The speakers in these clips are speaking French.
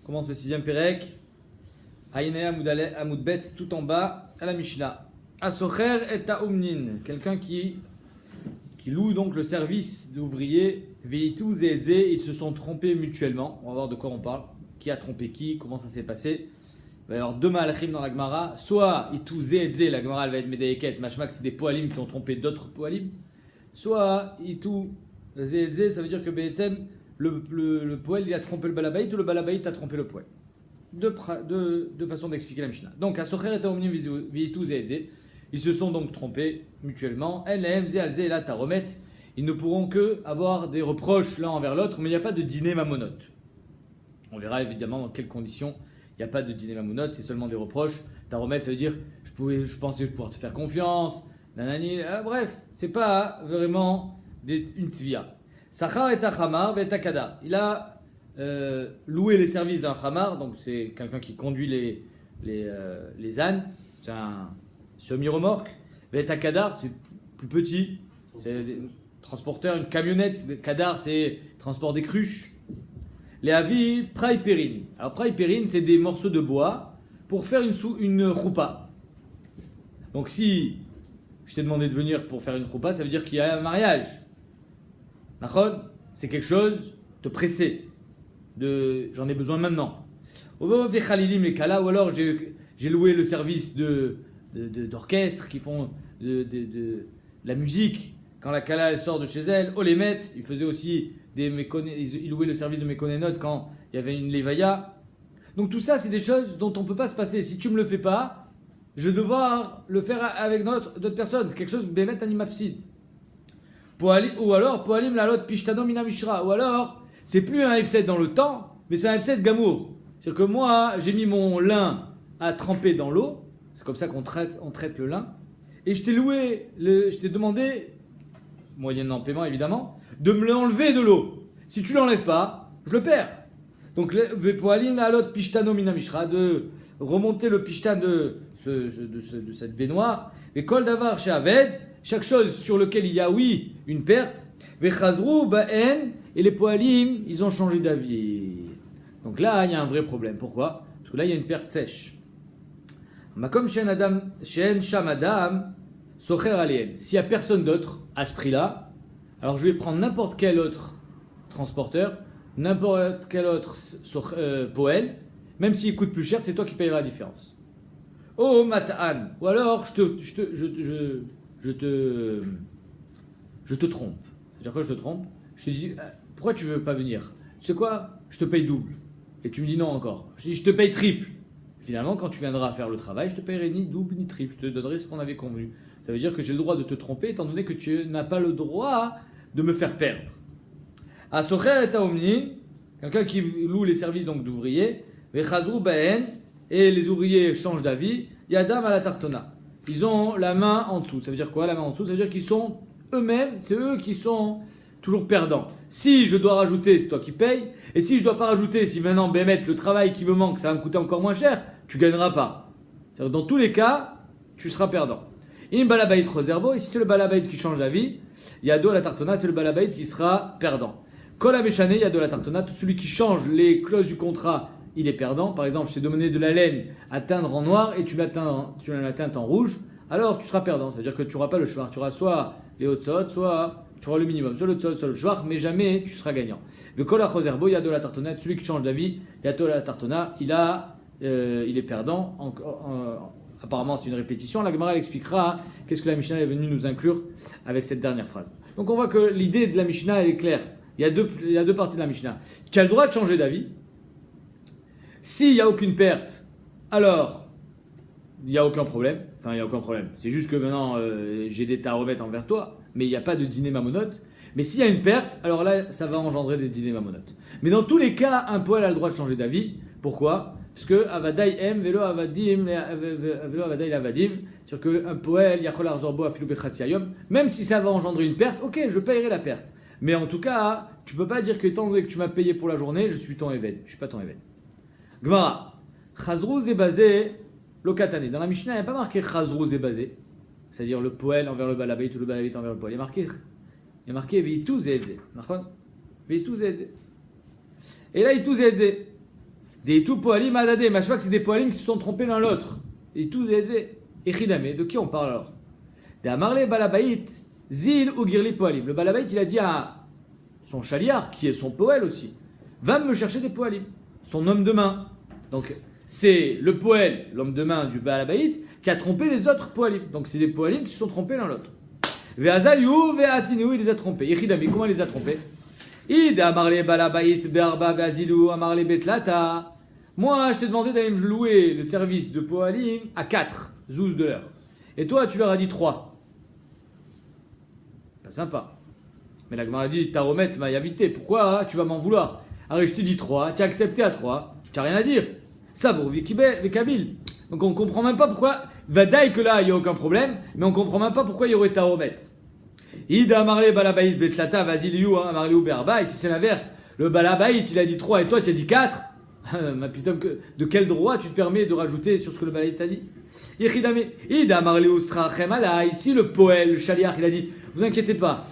commence le 6e Pérec. Aïné Amoudbet, tout en bas, à la Mishnah. Asocher et Aumnin, quelqu'un qui loue donc le service d'ouvriers. Veitu Zedze, ils se sont trompés mutuellement. On va voir de quoi on parle. Qui a trompé qui, comment ça s'est passé. Il va y avoir deux malachim dans la Gemara. Soit Itu Zedze, la Gemara elle va être Medayeket, Mashmak, c'est des poalim qui ont trompé d'autres poalim. Soit Itu Zedze, ça veut dire que Be'etzem, le poël il a trompé le balabait ou le balabait a trompé le poël. Deux façons d'expliquer la Mishnah. Donc, Asocher et Aumnim Veitu Zedze, ils se sont donc trompés mutuellement. Ils ne pourront que avoir des reproches l'un envers l'autre, mais il n'y a pas de dîner mamonote. On verra évidemment dans quelles conditions il n'y a pas de dîner mamonote, c'est seulement des reproches. Taromet, ça veut dire je pensais pouvoir te faire confiance. Nanani, bref, c'est pas vraiment une tvia. Sachar et Achamar et Takada. Il a loué les services d'un Chamar, donc c'est quelqu'un qui conduit les ânes. C'est un semi-remorque. Et Takadar, c'est plus petit. C'est un transporteur, une camionnette. Kadar, c'est transport des cruches. Les avis, praïpérine. Alors, praïpérine, c'est des morceaux de bois pour faire une choupa. Donc, si je t'ai demandé de venir pour faire une choupa, ça veut dire qu'il y a un mariage. Nachon, c'est quelque chose de pressé. J'en ai besoin maintenant. Ou alors, j'ai loué le service d'orchestre qui font de la musique. Quand la Kala elle sort de chez elle, Olemet, il faisait aussi il louait le service de méconénotes quand il y avait une levaya. Donc tout ça, c'est des choses dont on ne peut pas se passer. Si tu ne me le fais pas, je vais devoir le faire avec d'autres personnes. C'est quelque chose de bémet animafsid. Ou alors, poalim la lot pishtano mina mishra. Ou alors, c'est plus un F7 dans le temps, mais c'est un F7 gamour. C'est-à-dire que moi, j'ai mis mon lin à tremper dans l'eau. C'est comme ça qu'on traite le lin. Et je t'ai demandé, moyennant paiement évidemment, de me l'enlever de l'eau. Si tu l'enlèves pas, je le perds. Donc, de remonter le pishtan de cette baignoire. Et kol davar she'aved, chaque chose sur lequel il y a oui une perte. Vechazru ba'en, et les poalim, ils ont changé d'avis. Donc là, il y a un vrai problème. Pourquoi? Parce que là, il y a une perte sèche. Makom she'en sham adam socher alien. S'il n'y a personne d'autre à ce prix-là, alors je vais prendre n'importe quel autre transporteur, n'importe quel autre poël, même s'il coûte plus cher, c'est toi qui payeras la différence. Oh mata'an, ou alors je te trompe. C'est-à-dire quoi je te trompe? Je te dis, pourquoi tu veux pas venir? Tu sais quoi? Je te paye double. Et tu me dis non encore. Je dis, je te paye triple. Finalement, quand tu viendras faire le travail, je te paierai ni double ni triple. Je te donnerai ce qu'on avait convenu. Ça veut dire que j'ai le droit de te tromper, étant donné que tu n'as pas le droit de me faire perdre. Asocher et Aumnin, quelqu'un qui loue les services donc d'ouvriers, Vechazru ba'en, et les ouvriers changent d'avis, Yadam à la tartona. Ils ont la main en dessous. Ça veut dire quoi la main en dessous? Ça veut dire qu'ils sont eux-mêmes, c'est eux qui sont toujours perdants. Si je dois rajouter, c'est toi qui payes. Et si je ne dois pas rajouter, si maintenant Bémet, le travail qui me manque, ça va me coûter encore moins cher, tu ne gagneras pas. C'est-à-dire, dans tous les cas, tu seras perdant. Et une balabait reservo, et si c'est le balabait qui change d'avis, Yado à la tartona, c'est le balabait qui sera perdant. Kol Ameshane, Yado à la tartona, tout celui qui change les clauses du contrat, il est perdant. Par exemple, je t'ai donné de la laine à teindre en noir et tu l'as teinte en rouge, alors tu seras perdant. C'est-à-dire que tu n'auras pas le choix. Tu auras soit les hautes soit tu auras le minimum, soit le tzot, soit le shvar, mais jamais tu seras gagnant. Le kol achozerbo, Yado la tartona, celui qui change d'avis, Yado la tartona, il est perdant. Apparemment, c'est une répétition. La Gemara expliquera qu'est-ce que la Mishnah est venue nous inclure avec cette dernière phrase. Donc on voit que l'idée de la Mishnah elle est claire. Il y a deux parties de la Mishnah. Tu as le droit de changer d'avis. S'il n'y a aucune perte, alors il n'y a aucun problème. Enfin, il n'y a aucun problème. C'est juste que maintenant, j'ai des taromettes envers toi, mais il n'y a pas de dîner mamonote. Mais s'il y a une perte, alors là, ça va engendrer des dîners mamonotes. Mais dans tous les cas, un poël a le droit de changer d'avis. Pourquoi? Parce que avadai em velo avadim velo avadai lavadim, c'est-à-dire qu'un poël yachol arzorbo afilu bechatziayom, même si ça va engendrer une perte, ok, je payerai la perte. Mais en tout cas, tu peux pas dire que étant donné que tu m'as payé pour la journée, je suis ton éved. Je suis pas ton éved. Gemara, chazrou zebazé lokatane. Dans la Mishnah, il n'y a pas marqué chazrou zebazé, c'est-à-dire le poël envers le balabait ou le balabait envers le poël. Il y a marqué veitu zedze. Nachon? Veitu zedze. Et là, veitu zedze. Des tout poalim adadé, mais je vois que c'est des poalim qui se sont trompés l'un l'autre. Et tous et Echidame, de qui on parle alors? Des Amarle Balabait, Zil ou Girli poalim. Le Balabait, il a dit à son chaliard, qui est son poël aussi, va me chercher des poalim. Son homme de main. Donc, c'est le poël, l'homme de main du Balabait, qui a trompé les autres poalim. Donc, c'est des poalim qui se sont trompés l'un l'autre. Ve'azaliou, ve'atiniou, il les a trompés. Echidame, comment il les a trompés? Id Amarle Balabait, Berba, Ve'azilou, Amarle Betlata. Moi, je t'ai demandé d'aller me louer le service de poalim à 4 zouz de l'heure. Et toi, tu leur as dit 3. Pas sympa. Mais la Gemara dit, Taromet m'a invité. Pourquoi tu vas m'en vouloir? Alors, je te dis 3, tu as accepté à 3, tu n'as rien à dire. Ça vaut Vekabil. Donc, on ne comprend même pas pourquoi. Vadaï que là, il n'y a aucun problème, mais on ne comprend même pas pourquoi il y aurait Taromet. Ida Amarle Balabait Betlata, vas-y, Liu, Amarle ou Berba. Ici, c'est l'inverse. Le Balabait, il a dit 3 et toi, tu as dit 4. Ma putain, de quel droit tu te permets de rajouter sur ce que le Balabait t'a dit? Si le poël, le chaliard, il a dit, vous inquiétez pas,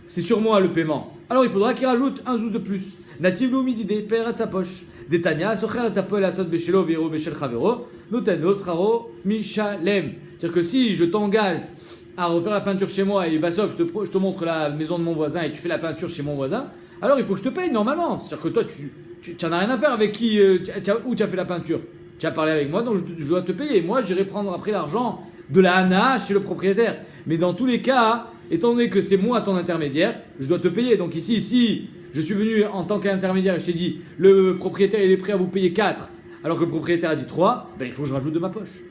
c'est sur moi le paiement. Alors il faudra qu'il rajoute un zouz de plus. Nativ l'humidité, paiera de sa poche. Détania, socher ta poêle à sot beshelo, viro, beshel chavero, notano, sraro, michalem. C'est-à-dire que si je t'engage à refaire la peinture chez moi et Bassov, je te montre la maison de mon voisin et tu fais la peinture chez mon voisin, alors il faut que je te paye normalement. C'est-à-dire que toi, tu n'en as rien à faire avec qui, où tu as fait la peinture. Tu as parlé avec moi, donc je dois te payer. Moi, j'irai prendre après l'argent de la hana chez le propriétaire. Mais dans tous les cas, étant donné que c'est moi ton intermédiaire, je dois te payer. Donc ici, si je suis venu en tant qu'intermédiaire et je t'ai dit, le propriétaire il est prêt à vous payer 4, alors que le propriétaire a dit 3, ben, il faut que je rajoute de ma poche.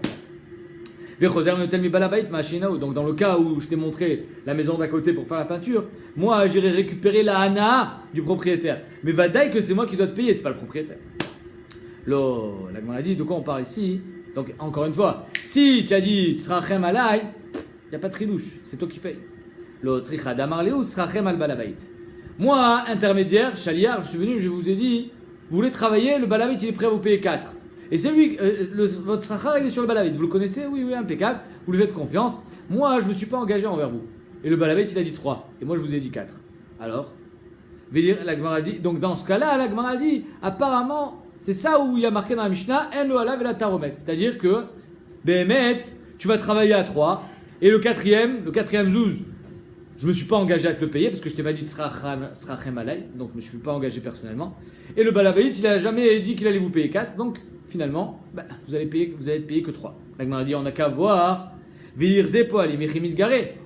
Donc dans le cas où je t'ai montré la maison d'à côté pour faire la peinture, moi j'irai récupérer la hana du propriétaire. Mais vadaï que c'est moi qui dois te payer, c'est pas le propriétaire. La Gemara dit de quoi on parle ici. Donc encore une fois, si tu as dit srachem alay, il n'y a pas de tridouche, c'est toi qui payes. Moi, intermédiaire, chaliard, je suis venu, je vous ai dit, vous voulez travailler, le balabait il est prêt à vous payer 4. Et c'est lui, votre srachar il est sur le balabait, vous le connaissez? Oui, impeccable, vous lui faites confiance. Moi, je ne me suis pas engagé envers vous. Et le balabait il a dit 3, et moi je vous ai dit 4. Alors, la Gemara dit, donc dans ce cas-là, la Gemara dit, apparemment, c'est ça où il y a marqué dans la Mishnah, en lo alav et la taromet. C'est-à-dire que, Behemet, tu vas travailler à 3, et le quatrième zouz, je ne me suis pas engagé à te le payer, parce que je t'ai pas dit srachem alay, donc je ne me suis pas engagé personnellement. Et le balabait, il n'a jamais dit qu'il allait vous payer 4, donc finalement, vous allez être payé que 3. La Gemara dit, on n'a qu'à voir, Vilirze poal, imechimit garé.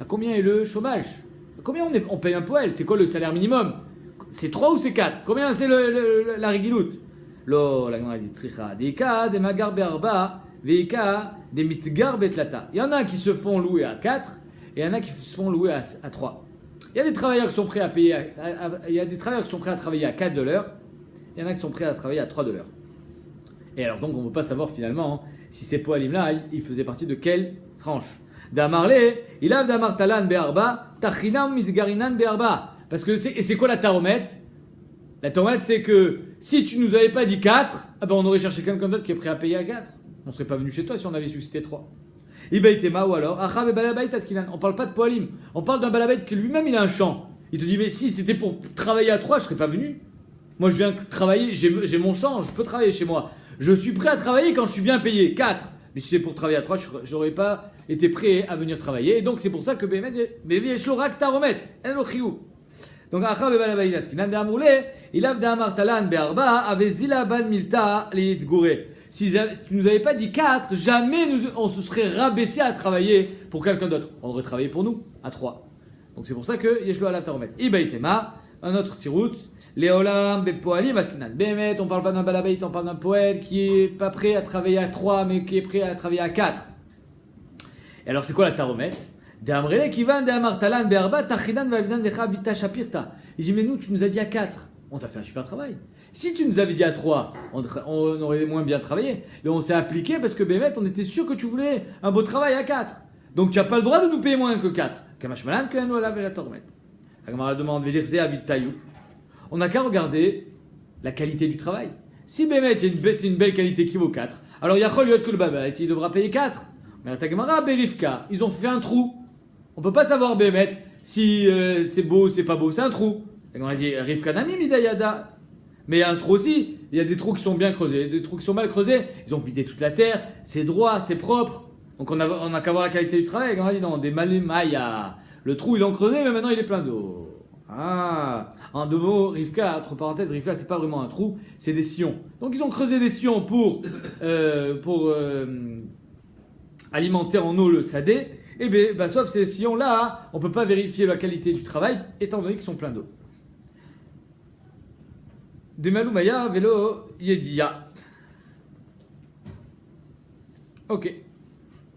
À combien est le chômage? À combien on paye un poêle? C'est quoi le salaire minimum? C'est 3 ou c'est 4? Combien c'est la rigiloute? La Gemara dit, tzricha, deika, de magar be'arba, veika, de mitgar betlata. Il y en a qui se font louer à 4, et il y en a qui se font louer à 3. Il y a des travailleurs qui sont prêts à payer, il y a des travailleurs qui sont prêts à travailler à 4 de l'heure, il y en a qui sont prêts à travailler à 3 de l'heure. Et alors donc on ne peut pas savoir finalement si ces poalim-là, ils faisaient partie de quelle tranche. D'amarle, il a d'amartalan be'arba, tachinam mitgarinan be'arba. Parce que c'est quoi la taromette? La taromette, c'est que si tu nous avais pas dit 4, on aurait cherché quelqu'un d'autre qui est prêt à payer à 4. On ne serait pas venu chez toi si on avait su que c'était 3. Ibaïtema ou alors, Achab et Balabait Askinan. On parle pas de poalim, on parle d'un Balabait qui lui-même il a un champ. Il te dit, mais si c'était pour travailler à 3, je serais pas venu. Moi je viens travailler, j'ai mon champ, je peux travailler chez moi. Je suis prêt à travailler quand je suis bien payé, 4. Mais si c'est pour travailler à 3, j'aurais pas été prêt à venir travailler. Et donc c'est pour ça que Bevi Eshlorak Taromet, Enochiou. Donc Achab et Balabait Askinan de Amoule, il a d'Amar Talan Be'arba, avait Zilaban Milta Liitgouré. Si tu nous avais pas dit 4, jamais on se serait rabaissé à travailler pour quelqu'un d'autre. On aurait travaillé pour nous, à 3. Donc c'est pour ça que Yeshlo Alav Taromet. Ibaïtema, un autre tirout. Léolam, Bepoalim, Askinan. Behemet, on parle pas d'un balabait, on parle d'un poète qui est pas prêt à travailler à 3, mais qui est prêt à travailler à 4. Et alors c'est quoi la Taromet? D'Amrele Kivan, d'Amartalan, Be'arba, Tachinan, Vavinan, Vecha, Vita, Shapirta. Il dit, mais nous, tu nous as dit à 4. On t'a fait un super travail. Si tu nous avais dit à 3, on aurait moins bien travaillé. Mais on s'est appliqué parce que Bémet, on était sûr que tu voulais un beau travail à 4. Donc tu n'as pas le droit de nous payer moins que 4. Kamashmalan, que nous la tormette. La Gemara demande, on n'a qu'à regarder la qualité du travail. Si Bémet, c'est une belle qualité qui vaut 4, alors Yachol Yot que le Babet, il devra payer 4. Mais la Gemara, Berifka, ils ont fait un trou. On ne peut pas savoir Bémet si c'est beau ou c'est pas beau, c'est un trou. La Gemara dit, Rifka Nami Midayada. Mais il y a un trou aussi. Il y a des trous qui sont bien creusés, des trous qui sont mal creusés. Ils ont vidé toute la terre. C'est droit, c'est propre. Donc on a qu'à voir la qualité du travail. On a dit non, des malémaïa. Le trou, ils l'ont creusé, mais maintenant il est plein d'eau. Ah, en deux mots, Rivka, entre parenthèses, Rivka, c'est pas vraiment un trou, c'est des sillons. Donc ils ont creusé des sillons pour alimenter en eau le sadé. Et bien, sauf ces sillons-là, on peut pas vérifier la qualité du travail, étant donné qu'ils sont pleins d'eau. De Maloumaya, vélo, Yedia. Ok.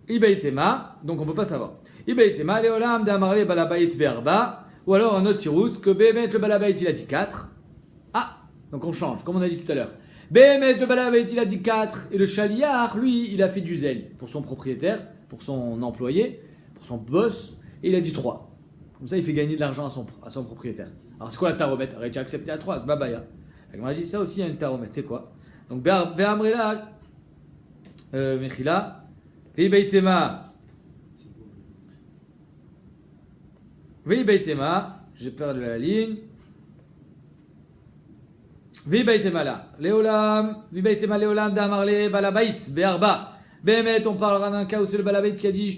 Ibaïtema, donc on peut pas savoir. Ibaïtema, Léolam, Damarle, Balabait, Berba. Ou alors un autre tirouz, que Béhémet le Balabait il a dit 4. Ah, donc on change, comme on a dit tout à l'heure. Béhémet le Balabait il a dit 4. Et le Chaliar, lui, il a fait du zèle pour son propriétaire, pour son employé, pour son boss, et il a dit 3. Comme ça, il fait gagner de l'argent à son propriétaire. Alors c'est quoi la taromètre? Arrête, tu as accepté à 3, c'est babaya. On a dit ça aussi, il y a une taromètre, c'est quoi? Donc, Béhamrela, Mechila, Veibaitema. Veibaitema, j'ai perdu la ligne. Veibaitema là. Léolam, Veibaitema Léolam d'Amarle, Balabait, Béarba. Béhémet, on parlera d'un cas où c'est le Balabait qui a dit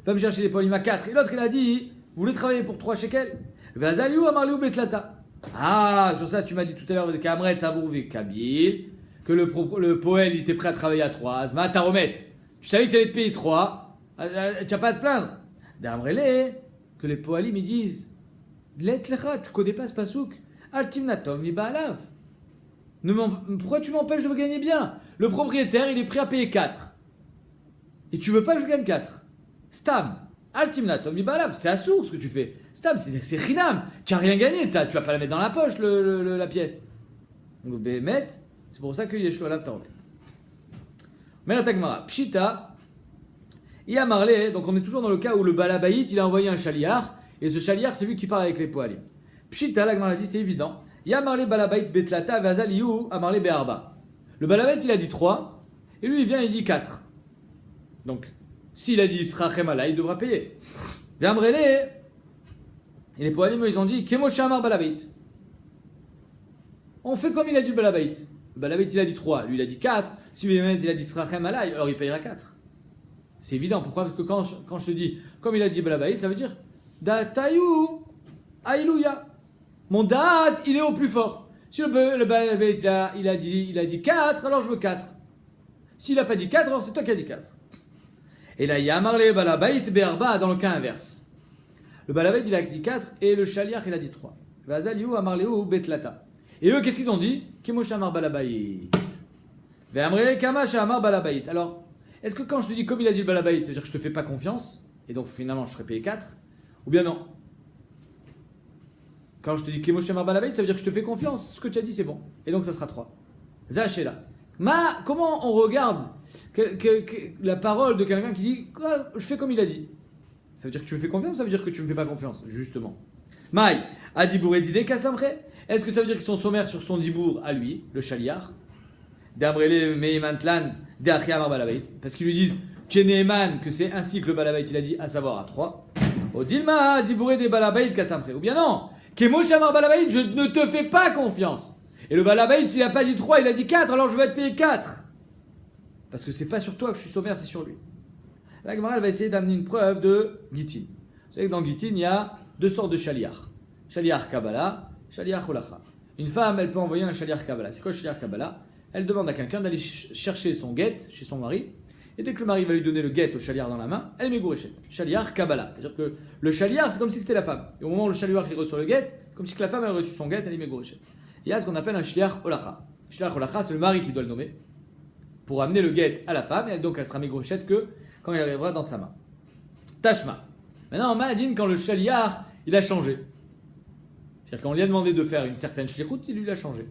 va me chercher des polymes à 4. Et l'autre, il a dit vous voulez travailler pour 3 shekels? Vazaliou, Amarle ou Betlata. Ah, sur ça, tu m'as dit tout à l'heure que Amret, Savourvé, Kabil, que le poète, il était prêt à travailler à 3. Zma, Taromet. Tu savais que tu allais te payer 3. Tu n'as pas à te plaindre. D'Amrele, que les poalim, ils disent Let lecha, tu connais pas ce pasouk. Altimnatom, mi baalav. Pourquoi tu m'empêches de me gagner bien? Le propriétaire, il est prêt à payer 4. Et tu veux pas que je gagne 4. Stam. Altimnatom, mi baalav. C'est assourd ce que tu fais. Stam, c'est rinam. Tu n'as rien gagné de ça. Tu vas pas la mettre dans la poche, la pièce. Donc, Béhémet, c'est pour ça que Yeshua Lav Taromet. Meratagmara. Pshita. Il a marlé, donc on est toujours dans le cas où le Balabaït, il a envoyé un chaliar, et ce chaliar, c'est lui qui parle avec les poalim. Pshita, la Gemara dit, c'est évident. Il a marlé Balabaït Betlata, Vazaliou, a marlé Be'arba. Le Balabaït, il a dit 3, et lui, il vient, il dit 4. Donc, s'il a dit Srachem il devra payer. V'amrele, et les poalim, ils ont dit, Kemo Shamar Balabaït. On fait comme il a dit le Balabaït. Le Balabaït, il a dit 3, lui, il a dit 4. Si il a dit Srachem alors il payera 4. C'est évident. Pourquoi? Parce que quand je te dis, comme il a dit Balabaït, ça veut dire Datayou, Aïlouya. Mon date, il est au plus fort. Si le Balabaït, il a dit 4, alors je veux 4. S'il n'a pas dit 4, alors c'est toi qui as dit 4. Et là, il y a Amarle Balabaït Be'arba dans le cas inverse. Le Balabaït, il a dit 4 et le Chaliach, il a dit 3. Vazaliou, Amarleu, Betlata. Et eux, qu'est-ce qu'ils ont dit? Kimoshamar Balabaït. Ve'amre Kamashamar Balabaït. Alors, est-ce que quand je te dis comme il a dit le Balabaït, c'est-à-dire que je te fais pas confiance, et donc finalement je serais payé 4, ou bien non? Quand je te dis Kimoshamar Balabaït, ça veut dire que je te fais confiance, ce que tu as dit c'est bon, et donc ça sera 3. Zachela. Comment on regarde la parole de quelqu'un qui dit je fais comme il a dit? Ça veut dire que tu me fais confiance ou ça veut dire que tu me fais pas confiance? Justement. Maï, a dibour et didé kassamre. Est-ce que ça veut dire qu'ils sont sommaires sur son dibour à lui, le chaliar? D'Amrele Meimantlan, d'Achiamar Balabait. Parce qu'ils lui disent, tu es Neeman, que c'est ainsi que le Balabait il a dit, à savoir à 3. Odilma, dibouré des Balabait kassamre. Ou bien non, Kemo Shamar Balabait, je ne te fais pas confiance. Et le Balabait, s'il n'a pas dit 3, il a dit 4, alors je vais te payer 4. Parce que c'est pas sur toi que je suis sommaire, c'est sur lui. La Gemara, elle va essayer d'amener une preuve de Gittin. Vous savez que dans Gittin, il y a 2 sortes de Shaliach. Shaliach Kabbalah, Shaliach Holacha. Une femme, elle peut envoyer un Shaliach Kabbalah. C'est quoi le Shaliach Kabbalah? Elle demande à quelqu'un d'aller chercher son guet chez son mari. Et dès que le mari va lui donner le guet au Shaliach dans la main, elle met Gourechet. Shaliach Kabbalah. C'est-à-dire que le Shaliach, c'est comme si c'était la femme. Et au moment où le Shaliach il reçoit le guet, comme si que la femme elle a reçu son guet, elle y met Gourechet. Il y a ce qu'on appelle un Shaliach Holacha. Shaliach Holacha, c'est le mari qui doit le nommer pour amener le guet à la femme. Et donc elle sera mis Gourechet que quand il arrivera dans sa main. Tashma. Maintenant, on imagine quand le Shaliach il a changé. C'est-à-dire qu'on lui a demandé de faire une certaine shlichut, il lui l'a changé.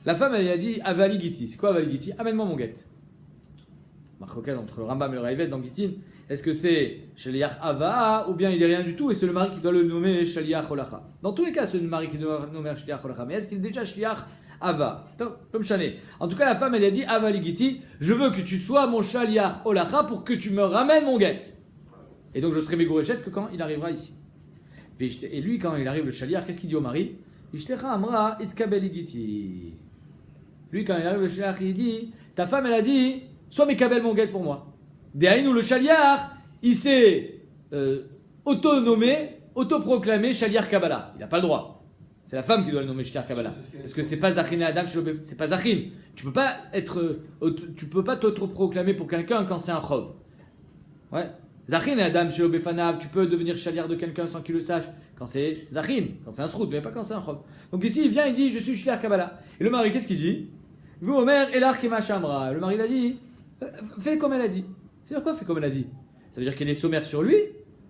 La femme, elle lui a dit Avali Giti. C'est quoi Avali Giti? Amène-moi mon guet. Marcoquet entre le Rambam et le Raïvet dans Gitin. Est-ce que c'est Shaliach Ava ou bien il est rien du tout et c'est le mari qui doit le nommer Shaliach Holacha? Dans tous les cas, c'est le mari qui doit nommer Shaliach Holacha. Mais est-ce qu'il est déjà Shaliach Ava? Comme Chané. En tout cas, la femme, elle a dit Avali Giti. Je veux que tu sois mon Shaliach Holacha pour que tu me ramènes mon guet. Et donc je serai Mégouréchet que quand il arrivera ici. Et lui, quand il arrive le Shaliach, qu'est-ce qu'il dit au mari? Ishtecha amra itkabel igiti. Lui, quand il arrive, le shliach, il dit, ta femme, elle a dit, sois mekabel mon guet pour moi. Dehaïnou, le shaliar, il s'est autoproclamé shaliar Kabbalah. Il n'a pas le droit. C'est la femme qui doit le nommer shaliar Kabbalah. Parce que c'est pas Zachin et Adam, c'est pas Zachin. Tu peux pas t'autoproclamer pour quelqu'un quand c'est un chov. Ouais. Zachin et Adam, chez Obefanav, tu peux devenir shaliar de quelqu'un sans qu'il le sache quand c'est Zachin, quand c'est un srout, mais pas quand c'est un chov. Donc ici, il vient, il dit, je suis shaliar Kabbalah. Et le mari, qu'est-ce qu'il dit? Vous, Omer, Elar Kema Shamra. Le mari, il a dit, fais comme elle a dit. C'est-à-dire quoi, fais comme elle a dit? Ça veut dire qu'elle est sommaire sur lui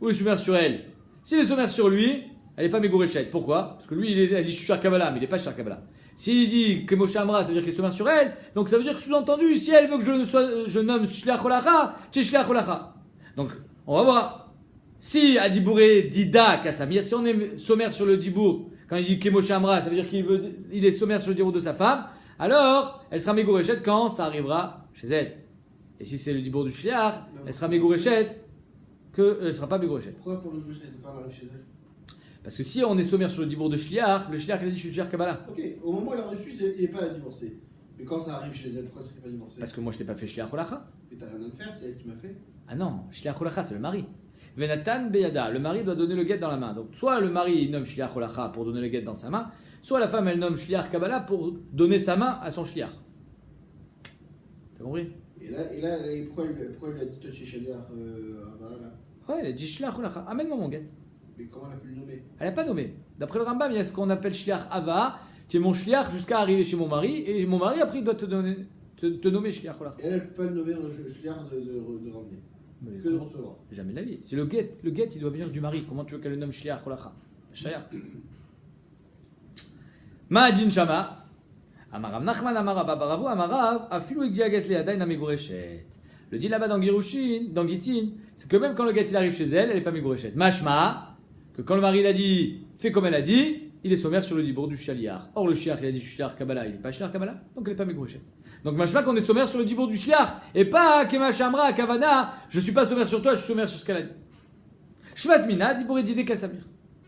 ou elle est sommaire sur elle? S'il est sommaire sur lui, elle n'est pas Megourechet. Pourquoi? Parce que lui, il a dit je suis shliach Kabbalah, mais il n'est pas shliach Kabbalah. S'il dit Kemo Shamra, ça veut dire qu'il est sommaire sur elle, donc ça veut dire que sous-entendu, si elle veut que je nomme shliach Holacha, c'est shliach Holacha. Donc, on va voir. Si à Dibouré Dida Kassamir, si on est sommaire sur le Dibour, quand il dit Kemo Shamra, ça veut dire qu'il est sommaire sur le Dibour de sa femme, alors elle sera Megourechet quand ça arrivera chez elle. Et si c'est le Dibour du shliach, elle sera Megourechet qu'elle ne sera pas Megourechet. Pourquoi pour Megourechet quand elle arrive chez elle? Parce que si on est sommaire sur le Dibour de shliach, le shliach il a dit je suis shliach Kabbalah. Ok, au moment où elle a reçu, il n'est pas divorcé. Mais quand ça arrive chez elle, pourquoi ça ne serait pas divorcé? Parce que moi je t'ai pas fait shliach Holacha. Mais t'as rien à faire, c'est elle qui m'a fait. Ah non, shliach Holacha c'est le mari. Venatan beyada, le mari doit donner le guet dans la main. Donc soit le mari il nomme shliach Holacha pour donner le guet dans sa main, soit la femme elle nomme shliach Kabbalah pour donner sa main à son shliach. T'as compris? Et là, pourquoi elle lui a dit toi tu es shaliach Ava là? Ouais, elle a dit shliach Holacha, amène-moi mon guet. Mais comment elle a pu le nommer? Elle n'a pas nommé. D'après le Rambam, il y a ce qu'on appelle shliach Ava, tu es mon shliach jusqu'à arriver chez mon mari, et mon mari après il doit te nommer shliach Holacha. Et elle ne peut pas le nommer shliach de ramener. Mais Que de recevoir. jamais de la vie. C'est le guet. Le guet, il doit venir du mari. Comment tu veux qu'elle le nomme shliach Holacha? Shaya. Ma'adin Shama. Amarav Nachman Amarav Abaravu Amarav Afilu Igia Get Leadain Amigourechet. Le dit là-bas dans Girushin, dans Gitin, c'est que même quand le guet il arrive chez elle, elle n'est pas Migourechet. Mashma, que quand le mari il a dit, fais comme elle a dit, il est sommaire sur le dibour du shaliar. Or le shliach il a dit je suis shliach Kabbalah, il n'est pas shliach Kabbalah, donc elle n'est pas Migourechet. Donc mashma qu'on est sommaire sur le dibour du shliach, et pas Kema Shamra Kavana, je suis pas sommaire sur toi, je suis sommaire sur ce qu'elle a dit. Shvat Mina, dibour et didé Kassamir.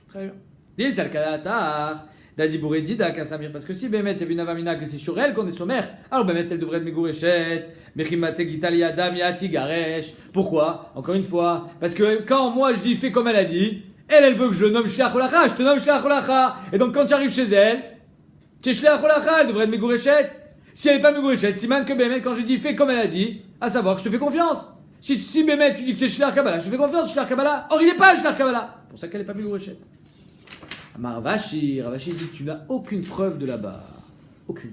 Très bien. Dis al Kalatar. D'Adibouré Dida Kassamir, parce que si Bémet il y avait une avamina que c'est sur elle qu'on est sommaire, alors Bémet elle devrait être Megourechet, Mechimate Gitali Adam Yati Garesh. Pourquoi? Encore une fois, parce que quand moi je dis fais comme elle a dit, elle veut que je nomme Shliach Holacha, je te nomme Shliach Holacha, et donc quand tu arrives chez elle, tu es Shliach Holacha, elle devrait être Megourechet. Si elle n'est pas Megourechet, si man que Bémet, quand je dis fais comme elle a dit, à savoir que je te fais confiance. Si Bémet tu dis que tu es Shliach Kabbalah, je te fais confiance, Shliach Kabbalah, or il n'est pas Shliach Kabbalah, pour ça qu'elle n'est pas Megourechet. Ravashi dit que tu n'as aucune preuve de là-bas. Aucune.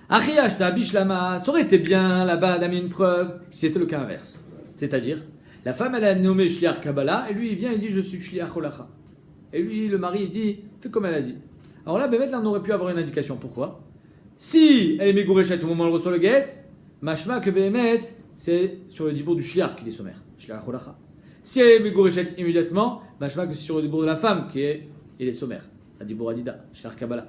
Achiyashta bishlama, ça aurait été bien là-bas d'amener une preuve si c'était le cas inverse. C'est-à-dire, la femme elle a nommé Shliach Kabbalah et lui il vient et dit je suis Shliach Holacha. Et lui le mari il dit fais comme elle a dit. Alors là, Bémet, là on aurait pu avoir une indication. Pourquoi? Si elle est Megourechet au moment où elle reçoit le guet, mashma que Bémet c'est sur le dibour du Shliach qu'il est sommaire. Shliach Holacha. Si elle est Megourechet immédiatement, je vois que c'est sur le dibour de la femme il est sommaire. La dibour Adida, Shliach Kabbalah.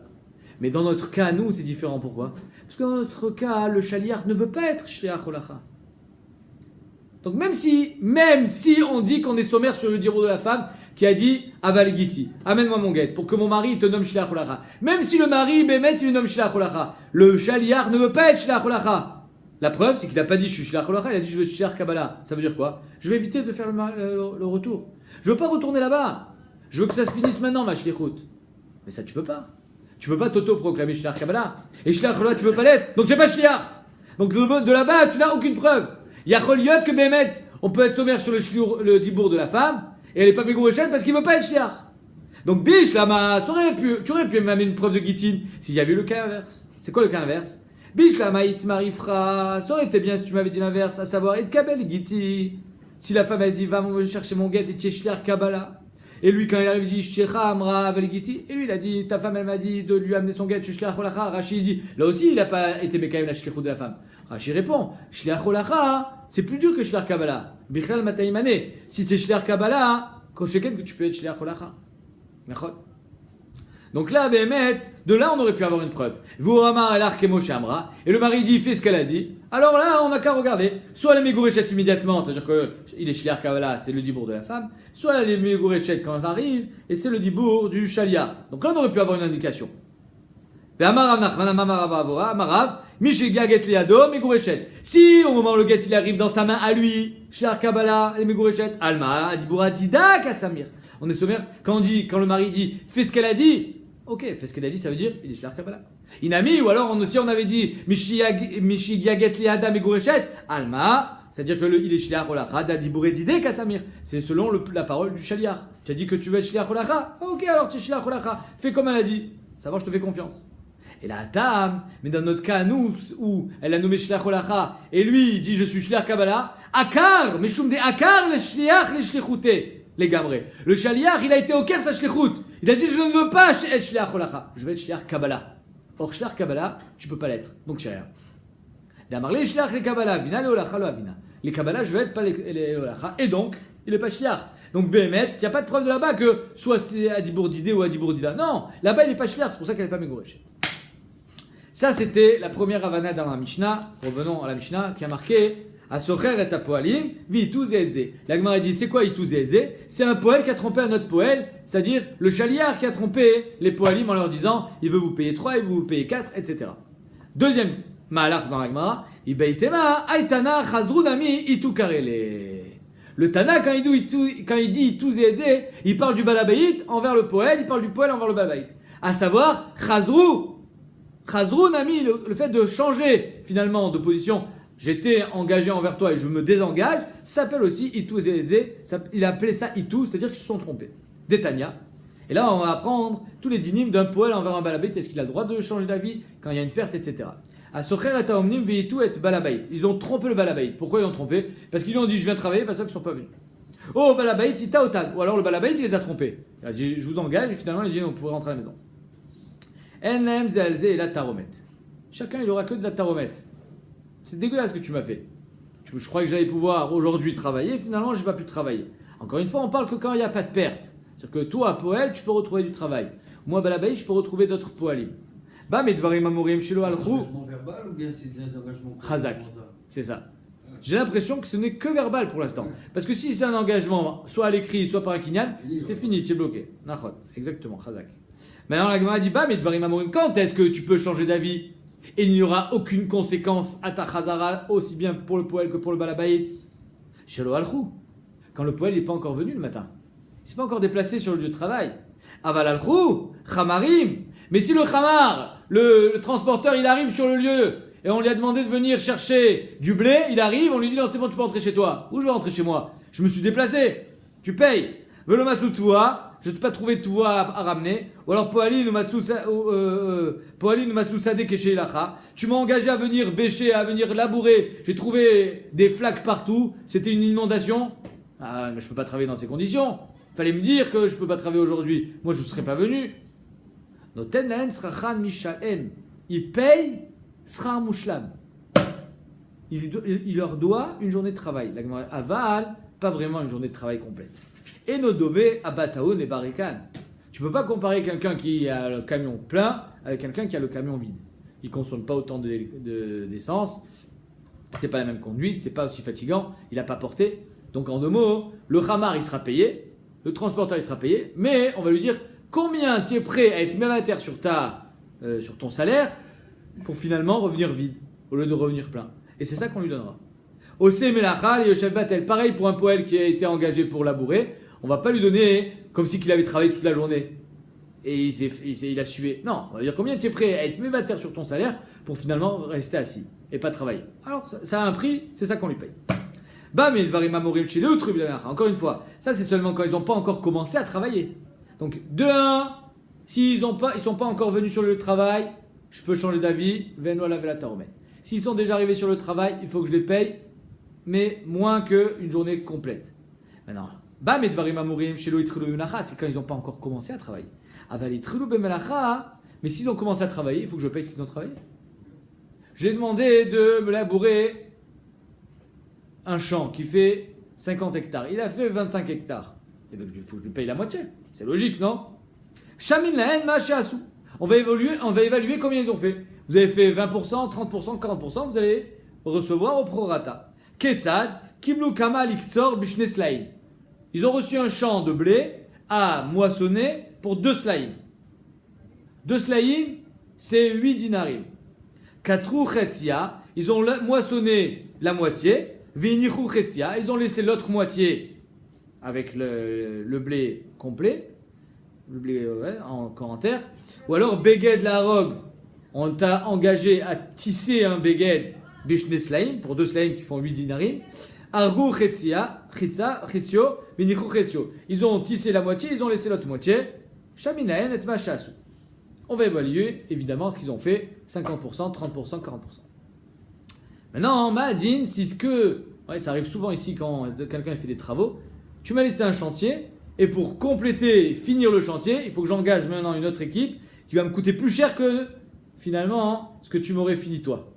Mais dans notre cas, nous, c'est différent. Pourquoi? Parce que dans notre cas, le shaliach ne veut pas être Shliach Holacha. Donc même si on dit qu'on est sommaire sur le dibour de la femme qui a dit Avaligiti, amène-moi mon guet pour que mon mari te nomme Shliach Holacha. Même si le mari, Bémet, il nomme Shliach Holacha, le shaliach ne veut pas être Shliach Holacha. La preuve, c'est qu'il n'a pas dit je suis Shliach Holacha, il a dit je veux Shliach Kabbalah. Ça veut dire quoi? Je vais éviter de faire le retour. Je veux pas retourner là-bas. Je veux que ça se finisse maintenant, ma shlichut. Mais ça, tu peux pas. Tu peux pas t'auto-proclamer Shliach Kabbalah. Et Shliach Holacha, tu veux pas l'être. Donc c'est pas Shliach. Donc de là-bas, tu n'as aucune preuve. Il y a Choliot que Bémet, on peut être sommaire sur le dibour de la femme, et elle n'est pas Megourechet parce qu'il veut pas être Shliach. Donc Bish, Lama, tu aurais pu m'amener une preuve de Gitin s'il y avait eu le cas inverse. C'est quoi le cas inverse? Bish, Lama, it marifra. Ça aurait été bien si tu m'avais dit l'inverse, à savoir, et Kabel Giti. Si la femme elle dit va chercher mon guet et tu es Shliach Kabbalah. Et lui quand il arrive il dit Shchecha Amra Veligiti. Et lui il a dit ta femme elle m'a dit de lui amener son guet, je suis Shliach Holacha. Rashi dit là aussi il n'a pas été Mekayem la Shlichut de la femme. Rashi répond Shliach Holacha c'est plus dur que Shliach Kabbalah. Bichlal Mataïmane. Si tu es Shliach Kabbalah, quand que tu peux être Shliach Holacha. Donc là, Béhémet, de là, on aurait pu avoir une preuve. Vous ramar el arkemo shamra, et le mari dit, fais ce qu'elle a dit. Alors là, on n'a qu'à regarder. Soit elle est Megourechet immédiatement, c'est-à-dire qu'il est Shliach Kabbalah, c'est le dibour de la femme. Soit elle est Megourechet quand elle arrive, et c'est le dibour du Shaliar. Donc là, on aurait pu avoir une indication. Si au moment où le get il arrive dans sa main à lui, Shliach Kabbalah, elle est Megourechet, Alma, Dibura Dida Kasamir. On est sommaire, quand le mari dit, fais ce qu'elle a dit. Ok, fais ce qu'elle a dit, ça veut dire il est Shliach Kabbalah. Inami, ou alors si on avait dit Mishiyaget liada megureshet, Alma, c'est-à-dire que il est Shliach Olacha, Dadibure Dide Kasamir. C'est selon la parole du Shaliar. Tu as dit que tu veux être Shliach Olacha. Ok, alors tu es Shliach Olacha. Fais comme elle a dit. Savoir, je te fais confiance. Et la Tam, mais dans notre cas, nous, où elle a nommé Shliach Olacha, et lui, il dit je suis Shliach Kabbalah, Akar, Meshum de Akar, le Shliach, le Shlichute. Les gamrés. Le Shaliar, il a été au Caire sa shlichut. Il a dit je ne veux pas être Shliach Olacha. Je vais être Shliach Kabbalah. Or, Shliach Kabbalah, tu peux pas l'être. Donc, c'est rien. D'amarler Shliach les Kabbalah, vina le Olacha lo avina. Les Kabbalah, je vais être pas les Olacha. Et donc, il n'est pas Shliach. Donc, Béhémet, il n'y a pas de preuve de là-bas que soit c'est Adibour Didé ou Adibour Dida. Non, là-bas, il n'est pas Shliach. C'est pour ça qu'elle n'est pas Megourechet. Ça, c'était la première Havana dans la Mishnah. Revenons à la Mishnah qui a marqué. Asocher et apoalim, vitu zeedze. La Gemara dit c'est quoi vitu zeedze? C'est un poël qui a trompé un autre poël, c'est-à-dire le Shaliar qui a trompé les poalim en leur disant il veut vous payer 3, il veut vous payer 4, etc. Deuxième malach dans la Gemara, ibeitema aitana chazrunami itu karele. Le Tana, quand il dit itu zeedze, il parle du balabait envers le poël, il parle du poël envers le balabait. À savoir, chazrunami, le fait de changer finalement de position. J'étais engagé envers toi et je me désengage, ça s'appelle aussi Itu Zézé, il a appelé ça Itu, c'est-à-dire qu'ils se sont trompés. Détania. Et là, on va apprendre tous les dynimes d'un poël envers un balabait, est-ce qu'il a le droit de changer d'avis quand il y a une perte, etc. Asocher et Taomnim Veitu et balabait. Ils ont trompé le balabait. Pourquoi ils ont trompé? Parce qu'ils lui ont dit je viens travailler, parce qu'ils ne sont pas venus. Oh, balabait, ita otan. Ou alors le balabait, il les a trompés. Il a dit je vous engage, et finalement il a dit on pourrait rentrer à la maison. Enem Zelze et la taromet. Chacun il aura que de la taromet. C'est dégueulasse ce que tu m'as fait. Je croyais que j'allais pouvoir aujourd'hui travailler, finalement, je n'ai pas pu travailler. Encore une fois, on parle que quand il n'y a pas de perte. C'est-à-dire que toi, poël, tu peux retrouver du travail. Moi, balabay, je peux retrouver d'autres poëlim. Bah, mais dvarim amorim shelo alchou. Engagement verbal ou bien c'est des engagements Chazak. C'est ça. J'ai l'impression que ce n'est que verbal pour l'instant. Parce que si c'est un engagement, soit à l'écrit, soit par un kinyan, c'est fini, tu es bloqué. Nachot. Exactement, Chazak. Maintenant, la Gemara dit, bah, mais dvarim amorim, quand est-ce que tu peux changer d'avis? Et il n'y aura aucune conséquence à ta chazara, aussi bien pour le poël que pour le balabait. Shelo alchou. Quand le poël n'est pas encore venu le matin. Il ne s'est pas encore déplacé sur le lieu de travail. Aval alchou, chamarim. Mais si le chamar, le transporteur, il arrive sur le lieu et on lui a demandé de venir chercher du blé, il arrive, on lui dit non, c'est bon, tu peux rentrer chez toi. Où je vais rentrer chez moi? Je me suis déplacé. Tu payes. Velomatoutoua. Je n'ai pas trouvé de touva à ramener. Ou alors, Poali nous matsu sade kesheilacha. Tu m'as engagé à venir bêcher, à venir labourer. J'ai trouvé des flaques partout. C'était une inondation. Ah, mais je ne peux pas travailler dans ces conditions. Fallait me dire que je ne peux pas travailler aujourd'hui. Moi, je ne serais pas venu. Noten laen srachan mishalem. Il paye sra mushlam. Il leur doit une journée de travail. Aval, pas vraiment une journée de travail complète. Et Nodobé, Abataon et Barikan. Tu ne peux pas comparer quelqu'un qui a le camion plein avec quelqu'un qui a le camion vide. Il ne consomme pas autant d'essence, c'est pas la même conduite, c'est pas aussi fatigant, il n'a pas porté. Donc en deux mots, le khamar il sera payé, le transporteur il sera payé, mais on va lui dire combien tu es prêt à être mévataire sur ton salaire pour finalement revenir vide au lieu de revenir plein. Et c'est ça qu'on lui donnera. Osé Melachal et Yoshev Batel, pareil pour un poël qui a été engagé pour labourer. On va pas lui donner comme si qu'il avait travaillé toute la journée et il a sué. Non, on va dire combien tu es prêt à être mévataire sur ton salaire pour finalement rester assis et pas travailler. Alors ça a un prix, c'est ça qu'on lui paye. Bam et Dvarim Amorim chez le truc. Encore une fois, ça c'est seulement quand ils n'ont pas encore commencé à travailler. Donc de 1, s'ils sont pas encore venus sur le lieu de travail, je peux changer d'avis. Veno la vela taromet. S'ils sont déjà arrivés sur le travail, il faut que je les paye, mais moins qu'une journée complète. Maintenant. Bam et dvarim amurim shelo itchilu b'melacha, c'est quand ils n'ont pas encore commencé à travailler. Aval itchilu b'melacha, mais s'ils ont commencé à travailler, il faut que je paye ce qu'ils ont travaillé. J'ai demandé de me labourer un champ qui fait 50 hectares. Il a fait 25 hectares. Et donc il faut que je lui paye la moitié. C'est logique, non? Shamin lahen ma'ashasu. On va évaluer combien ils ont fait. Vous avez fait 20%, 30%, 40%, vous allez recevoir au prorata. Ketzad, kiblu kama liktsor bishne slaim. Ils ont reçu un champ de blé à moissonner pour 2 slaim. 2 slaim, c'est 8 dinarim. Katrou chetsia, ils ont moissonné la moitié. Vinichou chetsia, ils ont laissé l'autre moitié avec le blé complet. Le blé encore en terre. Ou alors beged la rogue, on t'a engagé à tisser un beged bishne slaim pour 2 slaim qui font 8 dinarim. Argu chetzio, vinichou chetzio. Ils ont tissé la moitié, ils ont laissé l'autre moitié. Shaminaen et machasu. On va évaluer évidemment ce qu'ils ont fait, 50%, 30%, 40%. Maintenant, Ma'adin, si ce que, ça arrive souvent ici quand quelqu'un fait des travaux, tu m'as laissé un chantier, et pour compléter, finir le chantier, il faut que j'engage maintenant une autre équipe qui va me coûter plus cher que finalement ce que tu m'aurais fini toi.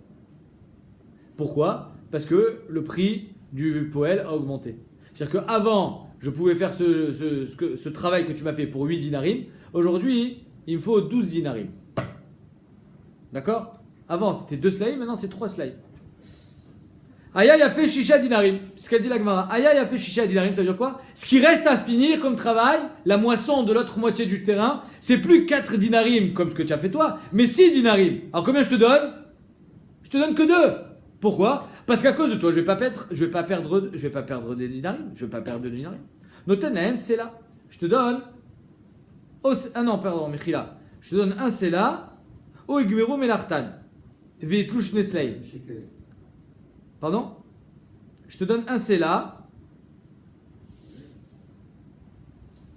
Pourquoi ? Parce que le prix du poêle a augmenté. C'est-à-dire qu'avant, je pouvais faire ce travail que tu m'as fait pour 8 dinarim, aujourd'hui, il me faut 12 dinarim. D'accord ? Avant, c'était 2 slaim, maintenant c'est 3 slaim. Aya a fait shisha dinarim. C'est ce qu'elle dit la Gemara. Aya a fait shisha dinarim, ça veut dire quoi ? Ce qui reste à finir comme travail, la moisson de l'autre moitié du terrain, c'est plus 4 dinarim comme ce que tu as fait toi, mais 6 dinarim. Alors combien je te donne ? Je te donne que 2. Pourquoi ? Parce qu'à cause de toi, je vais pas perdre des dinarim. Je vais pas perdre de dinarim. Notenem, c'est là. Je te donne. Mechila. Je te donne un sela. O igmeru melartan. Veitlush neslaim. Pardon ? Je te donne un sela.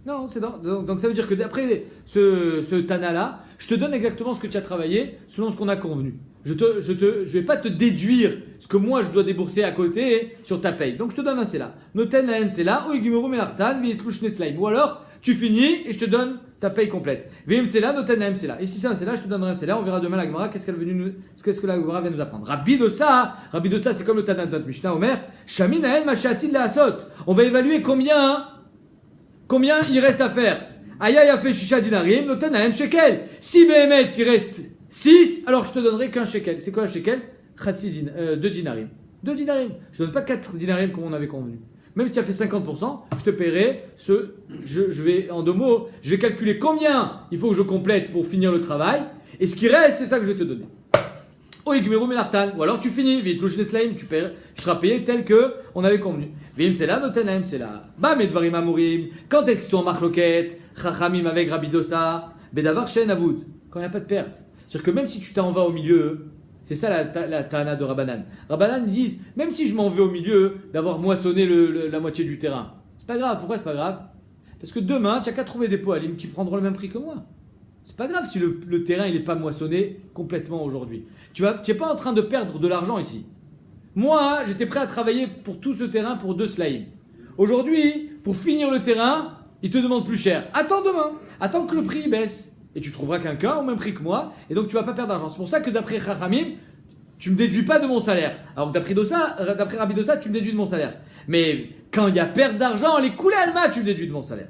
Non, c'est donc ça veut dire que d'après ce Tana-là, je te donne exactement ce que tu as travaillé selon ce qu'on a convenu. Je vais pas te déduire ce que moi je dois débourser à côté sur ta paye. Donc je te donne un sela. Noten la sela ou igmeru melartan veitlush neslaim. Ou alors tu finis et je te donne ta paye complète. Vim sela noten la sela. Et si c'est un sela, je te donnerai un sela. On verra demain la Gemara qu'est-ce que la Gemara vient nous apprendre. Rabbi Dosa, c'est comme le Tana de notre Mishnah Omer. Shamin ael mashatil la asot. On va évaluer combien il reste à faire. Aya a fait shisha dinarim, noten la shekel. Si Behemet il reste 6, alors je te donnerai qu'un shekel. C'est quoi un shekel ? 2 dinarim. 2 dinarim. Je te donne pas 4 dinarim comme on avait convenu. Même si tu as fait 50%, je te paierai je vais, en 2 mots, je vais calculer combien il faut que je complète pour finir le travail. Et ce qui reste, c'est ça que je vais te donner. O igmeru melartan. Ou alors tu finis, vitlush neslaim, tu seras payé tel que on avait convenu. Vim sela notenaim sela. Ba medvarim amurim. Quand est-ce qu'ils sont en marloquette ? Chachamim avec Rabbi Dosa. Bedavar shen avud. Quand il n'y a pas de perte. C'est-à-dire que même si tu t'en vas au milieu, c'est ça la Tana de Rabbanan. Rabbanan ils disent, même si je m'en vais au milieu d'avoir moissonné la moitié du terrain, c'est pas grave. Pourquoi c'est pas grave ? Parce que demain, tu n'as qu'à trouver des poalim qui prendront le même prix que moi. C'est pas grave si le terrain il n'est pas moissonné complètement aujourd'hui. Tu n'es pas en train de perdre de l'argent ici. Moi, j'étais prêt à travailler pour tout ce terrain pour 2 slaim. Aujourd'hui, pour finir le terrain, ils te demandent plus cher. Attends demain, attends que le prix baisse. Et tu trouveras quelqu'un au même prix que moi, et donc tu vas pas perdre d'argent. C'est pour ça que d'après Chachamim, tu me déduis pas de mon salaire. Alors d'après Rabbi Dosa, tu me déduis de mon salaire. Mais quand il y a perte d'argent, les coulées alma, tu me déduis de mon salaire.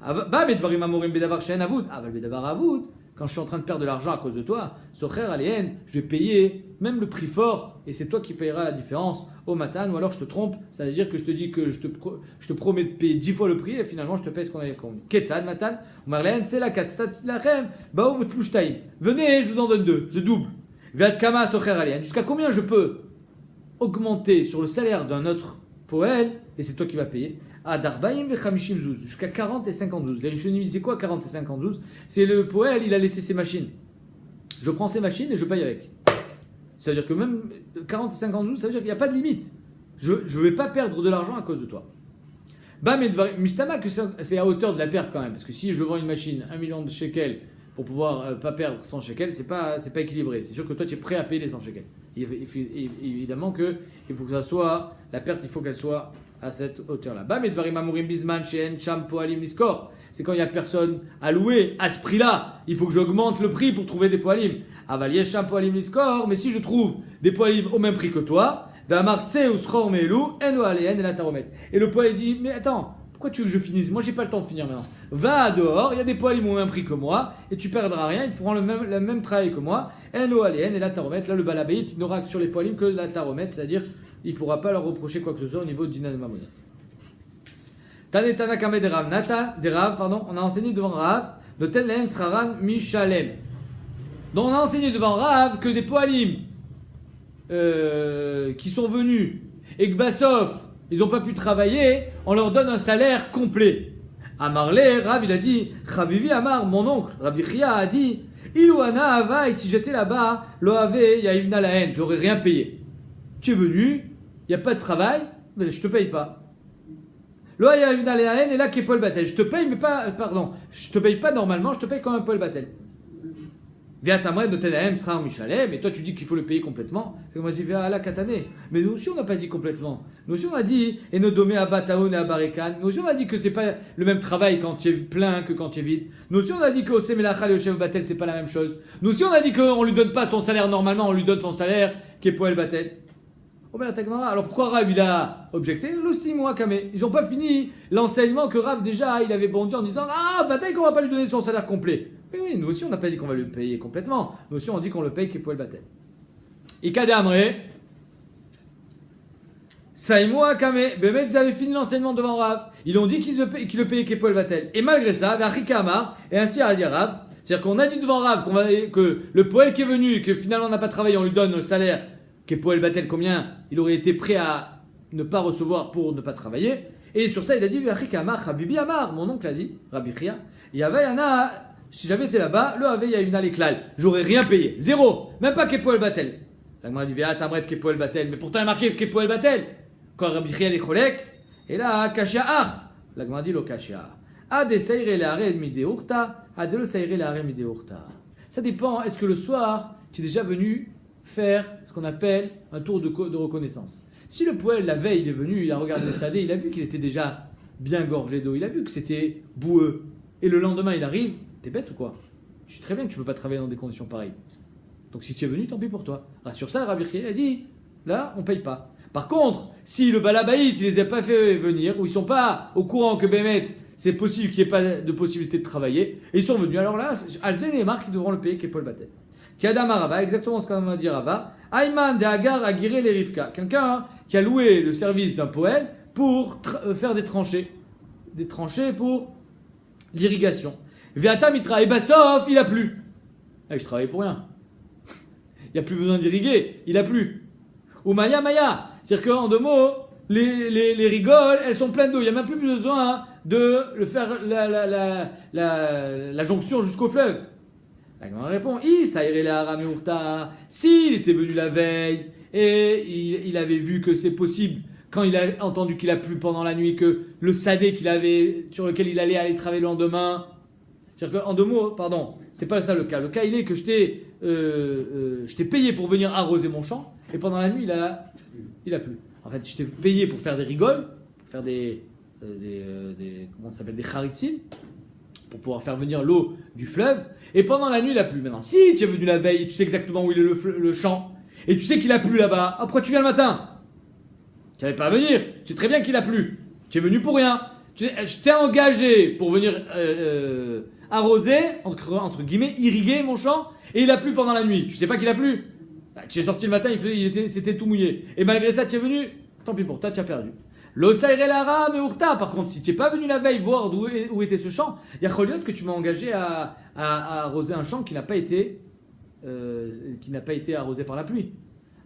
Bah, mais dvarim amorim bedavar shen avud. Ah, bah, bedavar avud. Quand je suis en train de perdre de l'argent à cause de toi, socher aléen, je vais payer même le prix fort, et c'est toi qui payeras la différence au matan, ou alors je te trompe, ça veut dire que je te dis que je te promets de payer 10 fois le prix, et finalement je te paye ce qu'on avait convenu. Ketzad matan, umarleen, c'est la katstat lachem, baou vutlushtaim. Venez, je vous en donne 2, je double. Veat kama socher aléen. Jusqu'à combien je peux augmenter sur le salaire d'un autre poël, et c'est toi qui vas payer. Adarbaim vechamishim zouz, jusqu'à 40 et 50 zouz. Les rishonim, c'est quoi 40 et 50 zouz ? C'est le poël, il a laissé ses machines. Je prends ses machines et je paye avec. C'est-à-dire que même 40 et 50 zouz, ça veut dire qu'il n'y a pas de limite. Je ne vais pas perdre de l'argent à cause de toi. Bam et Mustama, que c'est à hauteur de la perte quand même. Parce que si je vends une machine 1 million de shekels pour pouvoir pas perdre 100 shekels, c'est pas équilibré. C'est sûr que toi, tu es prêt à payer les 100 shekels. Évidemment qu'il faut que ça soit, la perte, il faut qu'elle soit à cette hauteur-là. Bam et Dvarim Amurim Bisman, Shen, Cham, Poalim, Niskor. C'est quand il n'y a personne à louer à ce prix-là. Il faut que j'augmente le prix pour trouver des Poalim. Aval Yesham, Poalim, Niskor. Mais si je trouve des Poalim au même prix que toi, et le poil dit, mais attends, Pourquoi tu veux que je finisse? Moi, j'ai pas le temps de finir maintenant. Va dehors, il y a des poêles au même prix que moi, et tu perdras rien, ils feront le même travail que moi. Et la taromet, là, le balabéit, il n'aura que sur les poêles que la taromet, c'est-à-dire, il ne pourra pas leur reprocher quoi que ce soit au niveau de Dinan et Mamonot. Tanetana Kame de Rav, on a enseigné devant Rav, de Telem Sraran Mishalem. Donc, on a enseigné devant Rav que des poalim qui sont venus et que Bassof, ils n'ont pas pu travailler, on leur donne un salaire complet. Amarle, Rav, il a dit, Chavivi Amar, mon oncle, Rabbi Chia a dit, Ilouana Ava, et si j'étais là-bas, Loave, Yaivna la haine, j'aurais rien payé. Tu es venu, il n'y a pas de travail, mais je te paye pas. Loa Yaivna la haine, et là, Kepol Batel. Je te paye, mais pas, je te paye pas normalement, je te paye comme un Paul Batel. Via Tamred de Tenahem sera en Michalem, et toi tu dis qu'il faut le payer complètement. Et on m'a dit, Via la Katane. Mais nous aussi on n'a pas dit complètement. Nous aussi on a dit, et nos domé à Bataon et à Barekan. Nous aussi on a dit que c'est pas le même travail quand tu es plein que quand tu es vide. Nous aussi on a dit qu'au Semelachal et au Chef Batel c'est pas la même chose. Nous aussi on a dit qu'on lui donne pas son salaire normalement, on lui donne son salaire qui est Poel Batel. Alors pourquoi Rav il a objecté? Le 6 mois Kamé. Ils n'ont pas fini l'enseignement que Rav déjà il avait bondi en disant, ah, Batel qu'on va pas lui donner son salaire complet. Mais oui, nous aussi on n'a pas dit qu'on va le payer complètement. Nous aussi on dit qu'on le paye Kepoel Batel. Ikade Amre, Saïmoua Kame, Bémet, ils avaient fini l'enseignement devant Rav. Ils ont dit qu'ils le payaient Kepoel Batel. Et malgré ça, Achika Amar, et ainsi a dit Rav, c'est-à-dire qu'on a dit devant Rav que le Poel qui est venu et que finalement on n'a pas travaillé, on lui donne le salaire Kepoel Batel, combien il aurait été prêt à ne pas recevoir pour ne pas travailler. Et sur ça il a dit Achika Amar, Habibi Amar, mon oncle a dit, Rabbi Chia, Yavayana. Si j'avais été là-bas, le avait, il y a une aléklal. J'aurais rien payé. Zéro. Même pas Kepoel Batel. La Gemara dit, viens, t'as Kepoel Batel. Mais pourtant, il y a marqué Kepoel Batel. Quand Rabbi Chia est cholek, et là, Kashia Ar. La Gemara dit, lo Kashia. Ade seire le hared mideurta. Ade le seire le hared mideurta. Ça dépend. Est-ce que le soir, tu es déjà venu faire ce qu'on appelle un tour de reconnaissance? Si le poêle, la veille, il est venu, il a regardé le sadé, il a vu qu'il était déjà bien gorgé d'eau. Il a vu que c'était boueux. Et le lendemain, il arrive. T'es bête ou quoi? Je sais très bien que tu peux pas travailler dans des conditions pareilles. Donc si tu es venu, tant pis pour toi. Alors sur ça, Rabbi Chia a dit, là, on paye pas. Par contre, si le balabaït, il les a pas fait venir, ou ils sont pas au courant que Bémet, c'est possible qu'il n'y ait pas de possibilité de travailler, et ils sont venus, alors là, Alzen et Marc, ils devront le payer, qui est Paul Batel. Kiadam Arava, exactement ce qu'on va dire Rava, Ayman de Hagar Agiré les Rivka. Quelqu'un qui a loué le service d'un poêle pour faire des tranchées. Des tranchées pour l'irrigation. Veata Mitra, et Bassof, il a plu. Ah, je travaille pour rien. Il n'y a plus besoin d'irriguer, il a plu. Ou Maya Maya, c'est-à-dire qu'en deux mots, les rigoles, elles sont pleines d'eau. Il n'y a même plus besoin de le faire la jonction jusqu'au fleuve. La Gemara répond, s'il était venu la veille et il avait vu que c'est possible, quand il a entendu qu'il a plu pendant la nuit, que le sadé sur lequel il allait aller travailler le lendemain. C'est-à-dire qu'en deux mots, pardon, c'était pas ça le cas. Le cas, il est que je t'ai payé pour venir arroser mon champ, et pendant la nuit, il a plu. En fait, je t'ai payé pour faire des rigoles, pour faire comment ça s'appelle, des charitzim, pour pouvoir faire venir l'eau du fleuve, et pendant la nuit, il a plu. Maintenant, si tu es venu la veille, tu sais exactement où il est le champ, et tu sais qu'il a plu là-bas, pourquoi tu viens le matin? Tu n'avais pas à venir, tu sais très bien qu'il a plu. Tu es venu pour rien. Je t'ai engagé pour venir arroser, entre guillemets, irriguer mon champ, et il a plu pendant la nuit. Tu sais pas qu'il a plu? Tu es sorti le matin, c'était tout mouillé. Et malgré ça, tu es venu, tant pis pour toi, tu as perdu. L'osaire lara mais urta. Par contre, si tu n'es pas venu la veille voir où était ce champ, il y a Choliot que tu m'as engagé à arroser un champ qui n'a pas été arrosé par la pluie.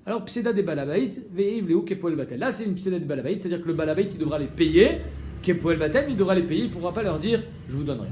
Alors, pseda des balabaït, veiv léou kepoel batel. Là, c'est une pseda des balabaït, c'est-à-dire que le balabaït, il devra les payer. Kepoel batel, il devra les payer, il ne pourra pas leur dire, je vous donne rien.